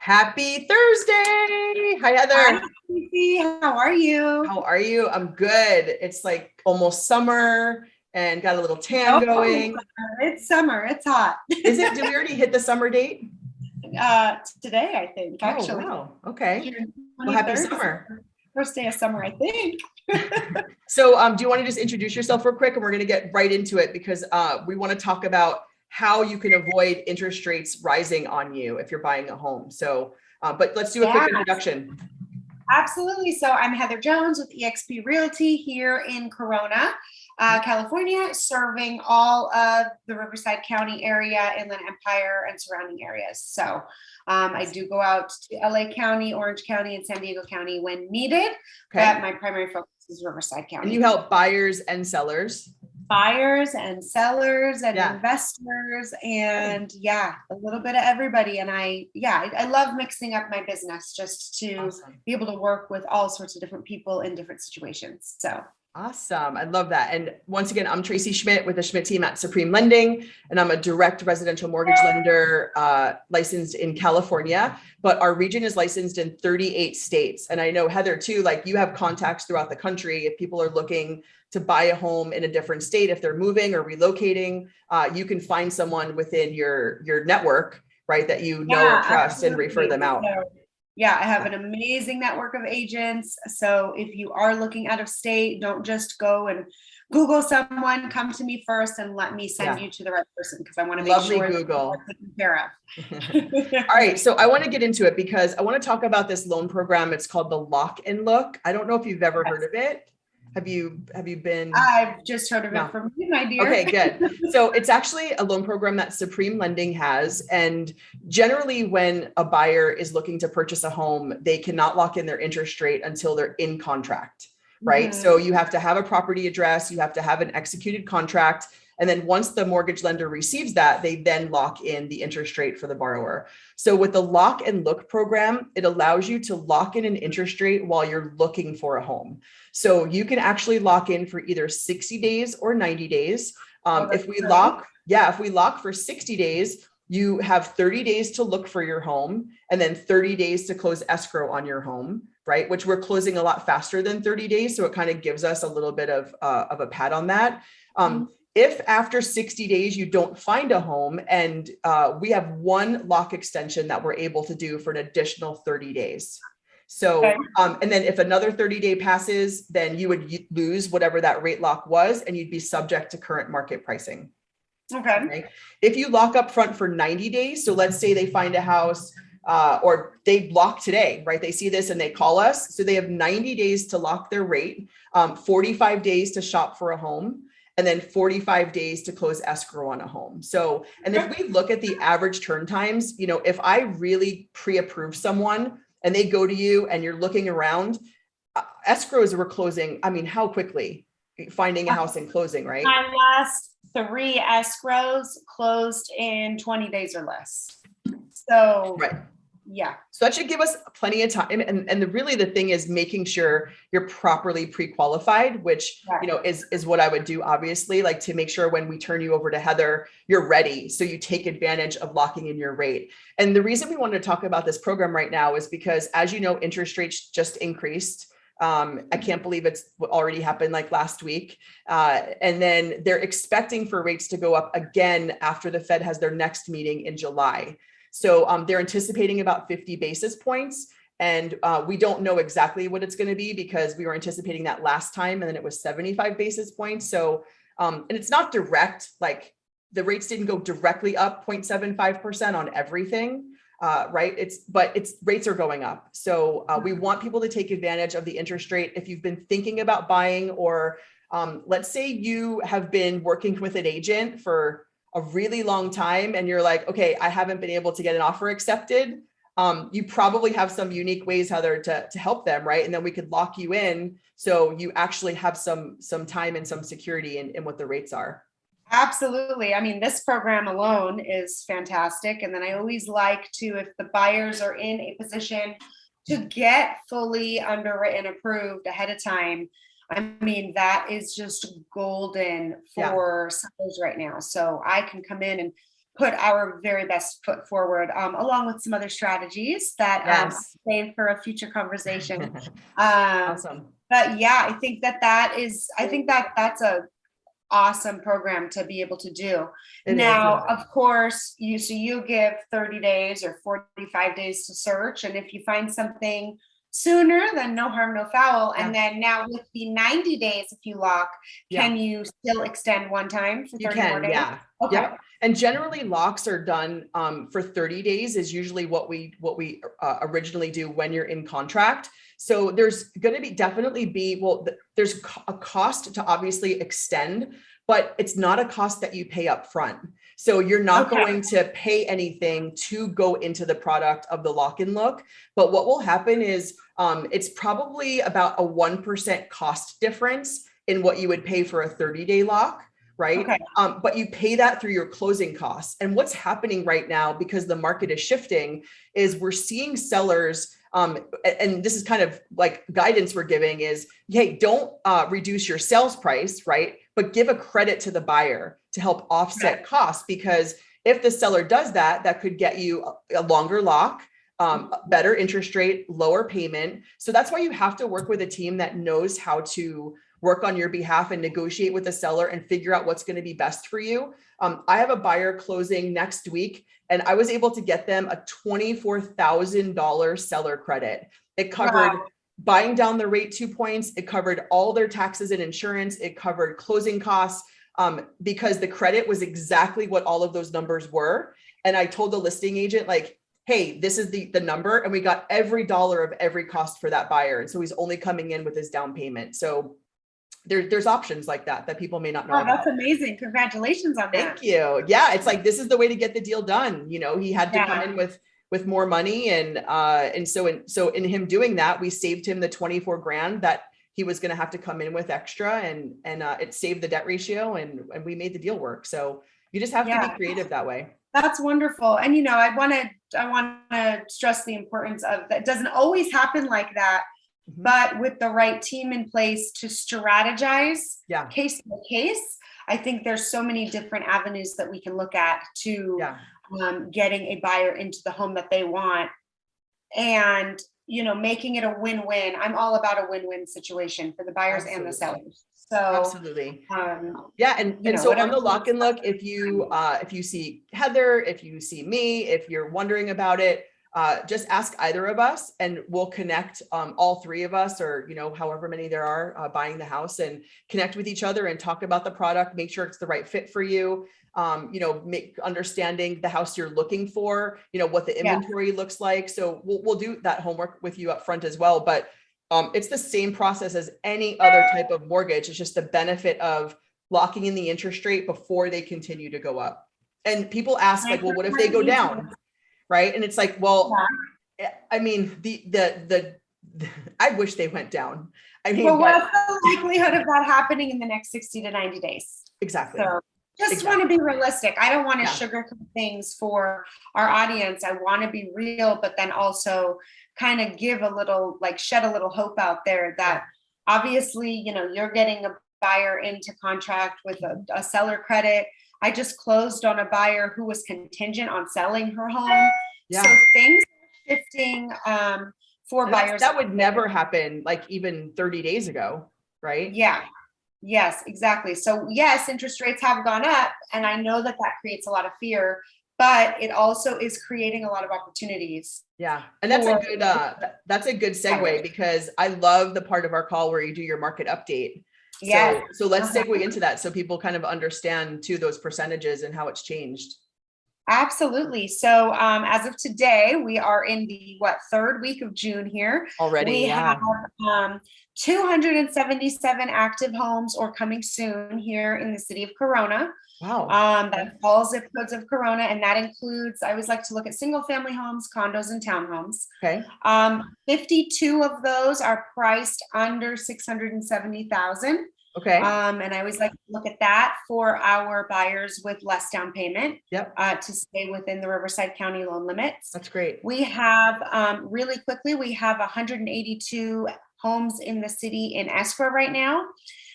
Happy Thursday. Hi, Hi, Heather. Tracy. How are you? How are you? I'm good. It's like almost summer and got a little tan No, going. it's summer. It's hot. Is it? Did we already hit the summer date? Today, I think, Oh, actually. wow. Okay. June Well, happy 23rd is summer. the first day of summer, I think. So do you want to just introduce yourself real quick? And we're going to get right into it because we want to talk about how you can avoid interest rates rising on you if you're buying a home. So, but let's do a quick introduction. Absolutely. So I'm Heather Jones with eXp Realty here in Corona, California, serving all of the Riverside County area, Inland Empire, and surrounding areas. So I do go out to LA County, Orange County, and San Diego County when needed, but my primary focus is Riverside County. And you help buyers and sellers. Buyers and sellers and investors and a little bit of everybody. And I love mixing up my business just to be able to work with all sorts of different people in different situations. So awesome. I love that. And once again, I'm Tracie Schmidt with the Schmidt team at Supreme Lending, and I'm a direct residential mortgage lender licensed in California, but our region is licensed in 38 states. And I know, Heather, too, like you have contacts throughout the country. If people are looking to buy a home in a different state, if they're moving or relocating, you can find someone within your network, right, that you know or trust and refer them out. Yeah, I have an amazing network of agents. So if you are looking out of state, don't just go and Google someone, come to me first and let me send you to the right person because I want to make sure Google taken care of. All right, so I want to get into it because I want to talk about this loan program. It's called the Lock and Look. I don't know if you've ever heard of it. Have you been? I've just heard of it from you, my dear. Okay, good. So it's actually a loan program that Supreme Lending has. And generally when a buyer is looking to purchase a home, they cannot lock in their interest rate until they're in contract, right? So you have to have a property address, you have to have an executed contract. And then once the mortgage lender receives that, they then lock in the interest rate for the borrower. So with the Lock and Look program, it allows you to lock in an interest rate while you're looking for a home. So you can actually lock in for either 60 days or 90 days. If we lock for 60 days, you have 30 days to look for your home and then 30 days to close escrow on your home, right? Which we're closing a lot faster than 30 days. So it kind of gives us a little bit of a pad on that. If after 60 days you don't find a home, and we have one lock extension that we're able to do for an additional 30 days. So, and then if another 30-day passes, then you would lose whatever that rate lock was, and you'd be subject to current market pricing. Okay. If you lock up front for 90 days, so let's say they find a house or they lock today, right? They see this and they call us. So they have 90 days to lock their rate, 45 days to shop for a home, and then 45 days to close escrow on a home. So, and if we look at the average turn times, you know, if I really pre-approve someone and they go to you and you're looking around, escrows were closing. I mean, how quickly finding a house and closing, right? My last 3 escrows closed in 20 days or less. So, yeah. So that should give us plenty of time. And really the thing is making sure you're properly pre-qualified, which, you know, is what I would do, obviously, like to make sure when we turn you over to Heather, you're ready. So you take advantage of locking in your rate. And the reason we wanted to talk about this program right now is because, as you know, interest rates just increased. I can't believe it's already happened like last week. And then they're expecting for rates to go up again after the Fed has their next meeting in July. So they're anticipating about 50 basis points. And we don't know exactly what it's going to be because we were anticipating that last time and then it was 75 basis points. So, and it's not direct, like the rates didn't go directly up 0.75% on everything, right? But rates are going up. So we want people to take advantage of the interest rate. If you've been thinking about buying, or let's say you have been working with an agent for a really long time and you're like, okay, I haven't been able to get an offer accepted. You probably have some unique ways, Heather, to help them, right? And then we could lock you in so you actually have some time and some security in what the rates are. Absolutely. I mean, this program alone is fantastic. And then I always like to, if the buyers are in a position to get fully underwritten, approved ahead of time, I mean, that is just golden for sellers right now. So I can come in and put our very best foot forward, along with some other strategies that Yes. save for a future conversation. Awesome. But yeah, I think that's a awesome program to be able to do. It is, Now, yeah. of course, you give 30 days or 45 days to search, and if you find something sooner, then no harm, no foul. And Yeah. then now with the 90 days, if you lock, Yeah. can you still extend one time for You 30 more can, days? yeah. Okay. Yep. And generally locks are done for 30 days is usually what we originally do when you're in contract. So there's going to definitely be, there's a cost to obviously extend, but it's not a cost that you pay up front. So you're not going to pay anything to go into the product of the lock and look. But what will happen is it's probably about a 1% cost difference in what you would pay for a 30-day lock. Right. Okay. But you pay that through your closing costs. And what's happening right now, because the market is shifting, is we're seeing sellers, and this is kind of like guidance we're giving is, hey, don't reduce your sales price, right? But give a credit to the buyer to help offset costs, because if the seller does that, that could get you a longer lock, better interest rate, lower payment. So that's why you have to work with a team that knows how to work on your behalf and negotiate with the seller and figure out what's going to be best for you. I have a buyer closing next week, and I was able to get them a $24,000 seller credit. It covered buying down the rate 2 points. It covered all their taxes and insurance. It covered closing costs, because the credit was exactly what all of those numbers were. And I told the listing agent, like, hey, this is the number. And we got every dollar of every cost for that buyer. And so he's only coming in with his down payment. So there's options like that people may not know about. That's amazing. Congratulations on that. Thank you. Yeah, it's like, this is the way to get the deal done. You know, he had to come in with more money, and so in him doing that, we saved him the 24 grand that he was going to have to come in with extra, and it saved the debt ratio, and we made the deal work. So you just have to be creative that way. That's wonderful. And I want to stress the importance of that. It doesn't always happen like that. But with the right team in place to strategize case by case, I think there's so many different avenues that we can look at to getting a buyer into the home that they want, and making it a win-win. I'm all about a win-win situation for the buyers and the sellers. So absolutely. And so on the lock and look, if you see Heather, if you see me, if you're wondering about it, just ask either of us, and we'll connect all three of us, or however many there are buying the house, and connect with each other and talk about the product, make sure it's the right fit for you, understanding the house you're looking for, what the inventory looks like. So we'll do that homework with you up front as well. But it's the same process as any other type of mortgage. It's just the benefit of locking in the interest rate before they continue to go up. And people ask, like, well, what if they go down? Right. And it's like, well, I mean, the I wish they went down. I mean, what's the likelihood of that happening in the next 60 to 90 days? Exactly. So just want to be realistic. I don't want to sugarcoat things for our audience. I want to be real, but then also kind of give a little, shed a little hope out there that obviously, you're getting a buyer into contract with a seller credit. I just closed on a buyer who was contingent on selling her home. So things are shifting for buyers. That would never happen, like even 30 days ago, right? Yeah. Yes, exactly. So yes, interest rates have gone up, and I know that creates a lot of fear, but it also is creating a lot of opportunities. Yeah. And that's a good segue, because I love the part of our call where you do your market update. So let's segue into that, so people kind of understand too those percentages and how it's changed. Absolutely. So as of today, we are in the third week of June here. Already, we have 277 active homes or coming soon here in the city of Corona. Wow. That's all zip codes of Corona, and that includes, I always like to look at single family homes, condos, and townhomes. Okay. 52 of those are priced under $670,000. Okay. And I always like to look at that for our buyers with less down payment. To stay within the Riverside County loan limits. That's great. We have really quickly, we have 182 homes in the city in escrow right now.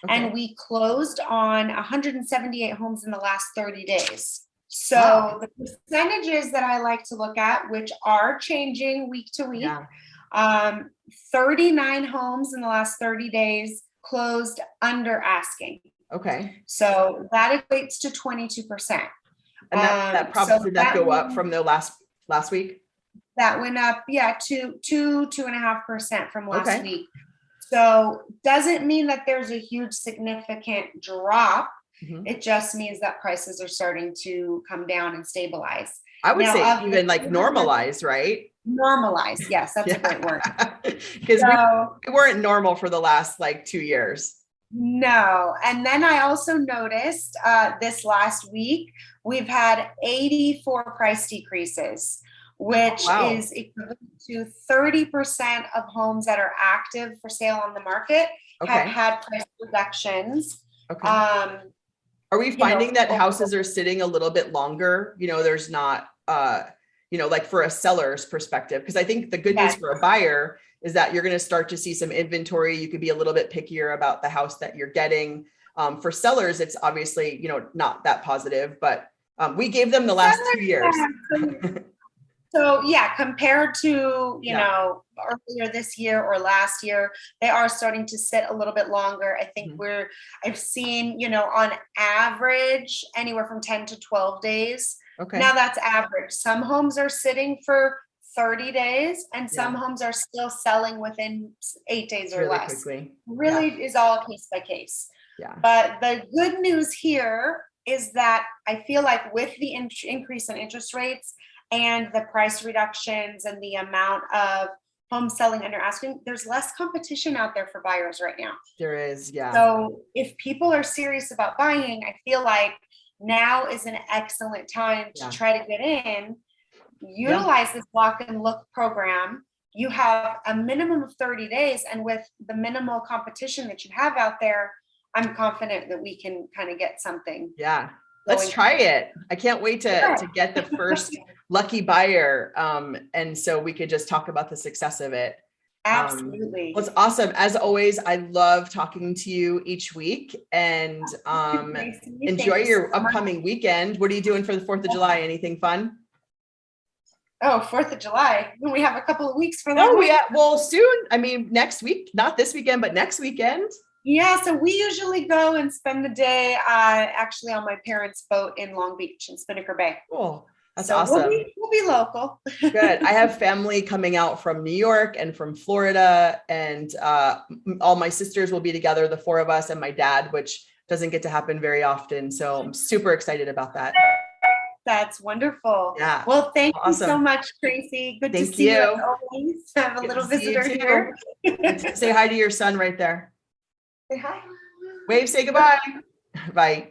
Okay. And we closed on 178 homes in the last 30 days. So Wow. the percentages that I like to look at, which are changing week to week, Yeah. 39 homes in the last 30 days closed under asking. Okay. So that equates to 22%. And that So did that go up from the last week? that went up, yeah, to 2.5% from last Okay. week. So doesn't mean that there's a huge significant drop. Mhm. It just means that prices are starting to come down and stabilize. I would Now, say of the even like normalize, right? normalize, yes, that's a great word. Because So we weren't normal for the last like 2 years. no, and then I also noticed this last week we've had 84 price decreases, which Wow. is equivalent to 30% of homes that are active for sale on the market have Okay. had price reductions. Okay. Um, Are we finding that over- houses are sitting a little bit longer? There's not, like for a seller's perspective, because I think the good news Yes. for a buyer is that you're going to start to see some inventory. You could be a little bit pickier about the house that you're getting. For sellers, it's obviously, not that positive, but we gave them the last 2 years. So yeah, compared to, Yeah. earlier this year or last year, they are starting to sit a little bit longer. I think Mhm. I've seen, on average, anywhere from 10 to 12 days. Okay. Now that's average. Some homes are sitting for 30 days and some Yeah. homes are still selling within 8 days or Really less. quickly. Really is all case by case. Yeah. But the good news here is that I feel like with the increase in interest rates and the price reductions and the amount of homes selling under asking, there's less competition out there for buyers right now. There is. Yeah. So if people are serious about buying, I feel like now is an excellent time to try to get in, utilize this lock and look program. You have a minimum of 30 days, and with the minimal competition that you have out there, I'm confident that we can kind of get something. Yeah. Let's try it. I can't wait to get the first lucky buyer. And so we could just talk about the success of it. Absolutely. Well, it's awesome. As always, I love talking to you each week, and enjoy your upcoming weekend. What are you doing for the 4th of July? Anything fun? Oh, 4th of July. We have a couple of weeks for that. Oh, yeah. Well, soon. I mean, next week, not this weekend, but next weekend. Yeah, so we usually go and spend the day actually on my parents' boat in Long Beach in Spinnaker Bay. Cool. That's so awesome. We'll be local. Good. I have family coming out from New York and from Florida, and all my sisters will be together, the 4 of us and my dad, which doesn't get to happen very often. So I'm super excited about that. That's wonderful. Yeah. Well, thank you so much, Tracie. Good to see you. As always. Have a little visitor here. Say hi to your son right there. Say hi. Wave, say goodbye. Bye.